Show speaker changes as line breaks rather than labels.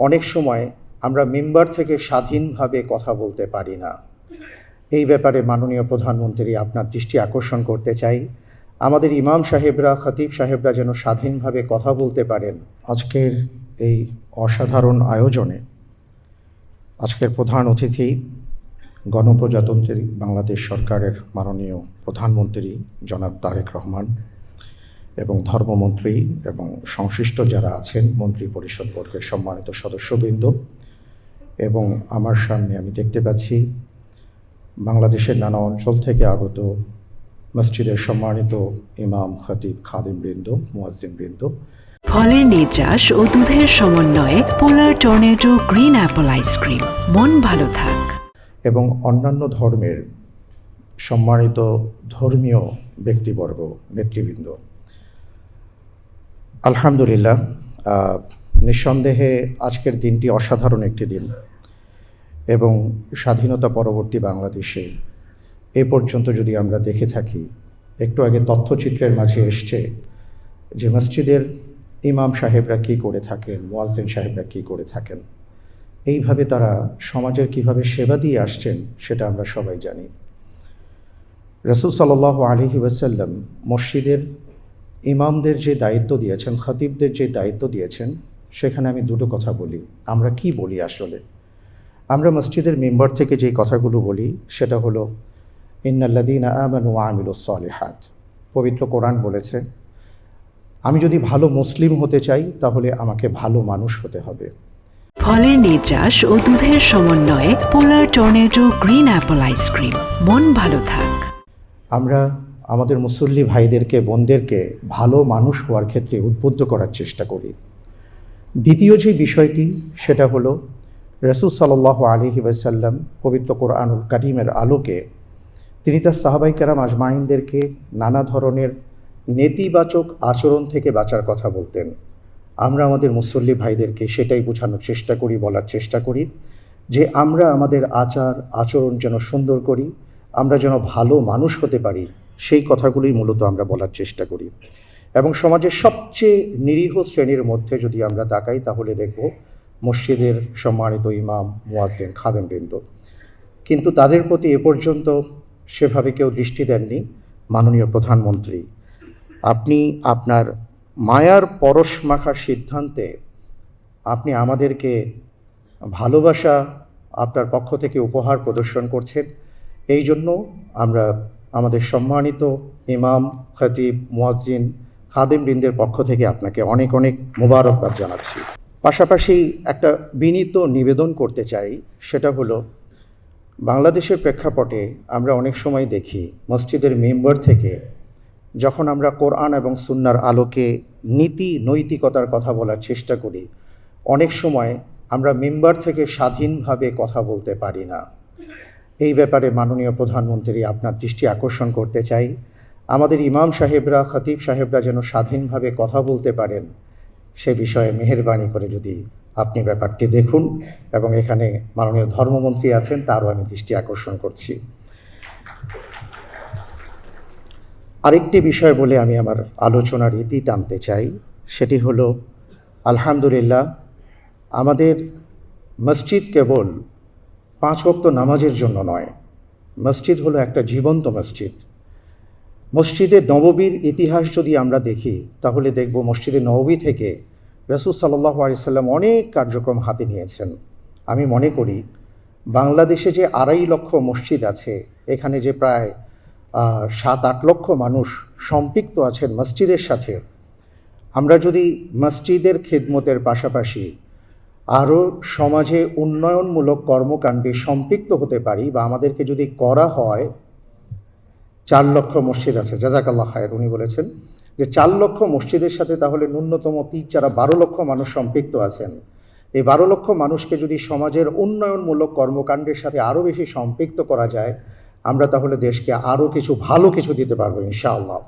অনেক সময় আমরা মেম্বার থেকে স্বাধীনভাবে কথা বলতে পারি না। এই ব্যাপারে মাননীয় প্রধানমন্ত্রী আপনার দৃষ্টি আকর্ষণ করতে চাই। আমাদের ইমাম সাহেবরা, খতিব সাহেবরা যেন স্বাধীনভাবে কথা বলতে পারেন। আজকের এই অসাধারণ আয়োজনে আজকের প্রধান অতিথি গণপ্রজাতন্ত্রী বাংলাদেশ সরকারের মাননীয় প্রধানমন্ত্রী জনাব তারেক রহমান এবং ধর্মমন্ত্রী এবং সংশ্লিষ্ট যারা আছেন মন্ত্রী পরিষদ বর্গের সম্মানিত সদস্যবৃন্দ, এবং আমার সামনে আমি দেখতে পাচ্ছি বাংলাদেশের নানা অঞ্চল থেকে আগত মসজিদের সম্মানিত ইমাম, খতিব, খাদেমবৃন্দ, মুয়াজ্জিনবৃন্দ।
ফলের নির্যাস ও দুধের সমন্বয়ে পোলার টর্নেডো গ্রিন অ্যাপল আইসক্রিম। মন ভালো থাক।
এবং অন্যান্য ধর্মের সম্মানিত ধর্মীয় ব্যক্তিবর্গ, নেতৃবৃন্দ, আলহামদুলিল্লাহ, নিঃসন্দেহে আজকের দিনটি অসাধারণ একটি দিন এবং স্বাধীনতা পরবর্তী বাংলাদেশে এ পর্যন্ত যদি আমরা দেখে থাকি, একটু আগে তথ্যচিত্রের মাঝে এসছে যে মসজিদের ইমাম সাহেবরা কী করে থাকেন, মুয়াজ্জিন সাহেবরা কী করে থাকেন, এইভাবে তারা সমাজের কিভাবে সেবা দিয়ে আসছেন সেটা আমরা সবাই জানি। রাসূল সাল্লাল্লাহু আলাইহি ওয়াসাল্লাম মসজিদের ইমামদের যে দায়িত্ব দিয়েছেন, খতিবদের যে দায়িত্ব দিয়েছেন, সেখানে আমি দুটো কথা বলি। আমরা কি বলি আসলে? আমরা মসজিদের মেম্বার থেকে যে কথাগুলো বলি সেটা হলো ইন্নাল্লাযীনা আমানু ওয়া আমিলুস সালিহাত। পবিত্র কোরআন বলেছে, আমি যদি ভালো মুসলিম হতে চাই তাহলে আমাকে ভালো মানুষ হতে হবে।
ফলের নির্যাস ও দুধের সমন্বয়ে পোলার টর্নেডো গ্রিন অ্যাপল আইসক্রিম। মন ভালো থাক।
আমরা আমাদের মুসল্লি ভাইদেরকে, বোনদেরকে ভালো মানুষ হওয়ার ক্ষেত্রে উদ্বুদ্ধ করার চেষ্টা করি। দ্বিতীয় যে বিষয়টি সেটা হলো রাসূল সাল্লাল্লাহু আলাইহি ওয়াসাল্লাম পবিত্র কোরআনুল কারীমের আলোকে তিনি তার সাহাবায়ে কেরাম আজমাইনদেরকে নানা ধরনের নেতিবাচক আচরণ থেকে বাঁচার কথা বলতেন। আমরা আমাদের মুসল্লি ভাইদেরকে সেটাই বোঝানোর চেষ্টা করি, বলার চেষ্টা করি যে আমরা আমাদের আচার আচরণ যেন সুন্দর করি, আমরা যেন ভালো মানুষ হতে পারি, সেই কথাগুলোই মূলত আমরা বলার চেষ্টা করি। এবং সমাজের সবচেয়ে নিরীহ শ্রেণীর মধ্যে যদি আমরা তাকাই তাহলে দেখব মসজিদের সম্মানিত ইমাম, মুয়াজ্জিন, খাদেমবৃন্দ। কিন্তু তাদের প্রতি এ পর্যন্ত সেভাবে কেউ দৃষ্টি দেননি। মাননীয় প্রধানমন্ত্রী, আপনি আপনার মায়ার পরশ মাখা সিদ্ধান্তে আপনি আমাদেরকে ভালোবাসা আপনার পক্ষ থেকে উপহার প্রদর্শন করছেন। এই জন্য আমরা আমাদের সম্মানিত ইমাম, খতিব, মুয়াজ্জিন, খাদেমবৃন্দের পক্ষ থেকে আপনাকে অনেক অনেক মোবারকবাদ জানাচ্ছি। পাশাপাশি একটা বিনীত নিবেদন করতে চাই, সেটা হলো বাংলাদেশের প্রেক্ষাপটে আমরা অনেক সময় দেখি মসজিদের মেম্বার থেকে যখন আমরা কোরআন এবং সুন্নাহর আলোকে নীতি নৈতিকতার কথা বলার চেষ্টা করি, অনেক সময় আমরা মেম্বার থেকে স্বাধীনভাবে কথা বলতে পারি না। এই ব্যাপারে মাননীয় প্রধানমন্ত্রী আপনার দৃষ্টি আকর্ষণ করতে চাই। আমাদের ইমাম সাহেবরা, খতিব সাহেবরা যেন স্বাধীনভাবে কথা বলতে পারেন, সে বিষয়ে মেহেরবানি করে যদি আপনি ব্যাপারটি দেখুন। এবং এখানে মাননীয় ধর্মমন্ত্রী আছেন, তারও আমি দৃষ্টি আকর্ষণ করছি। আরেকটি বিষয় বলে আমি আমার আলোচনার ইতি টানতে চাই, সেটি হলো আলহামদুলিল্লাহ, আমাদের মসজিদ কেবল 5 ওয়াক্ত নামাজের জন্য নয়, মসজিদ হলো একটা জীবন্ত মসজিদ। মসজিদে নববীর ইতিহাস যদি আমরা দেখি তাহলে দেখব মসজিদে নববী থেকে রাসূল সাল্লাল্লাহু আলাইহি ওয়াসাল্লাম অনেক কার্যক্রম হাতে নিয়েছেন। আমি মনে করি বাংলাদেশে যে 2.5 লক্ষ মসজিদ আছে, এখানে যে প্রায় 7-8 লক্ষ মানুষ সম্পৃক্ত আছেন মসজিদের সাথে, আমরা যদি মসজিদের খিদমতের পাশাপাশি আরও সমাজে উন্নয়নমূলক কর্মকাণ্ডে সম্পৃক্ত হতে পারি, বা আমাদেরকে যদি করা হয়, 4 লক্ষ মসজিদ আছে, জাযাকাল্লাহ খায়ের, উনি বলেছেন যে 4 লক্ষ মসজিদের সাথে তাহলে ন্যূনতম 12 লক্ষ মানুষ সম্পৃক্ত আছেন। এই 12 লক্ষ মানুষকে যদি সমাজের উন্নয়নমূলক কর্মকাণ্ডের সাথে আরও বেশি সম্পৃক্ত করা যায়, আমরা তাহলে দেশকে আরও কিছু ভালো কিছু দিতে পারবো ইনশাআল্লাহ।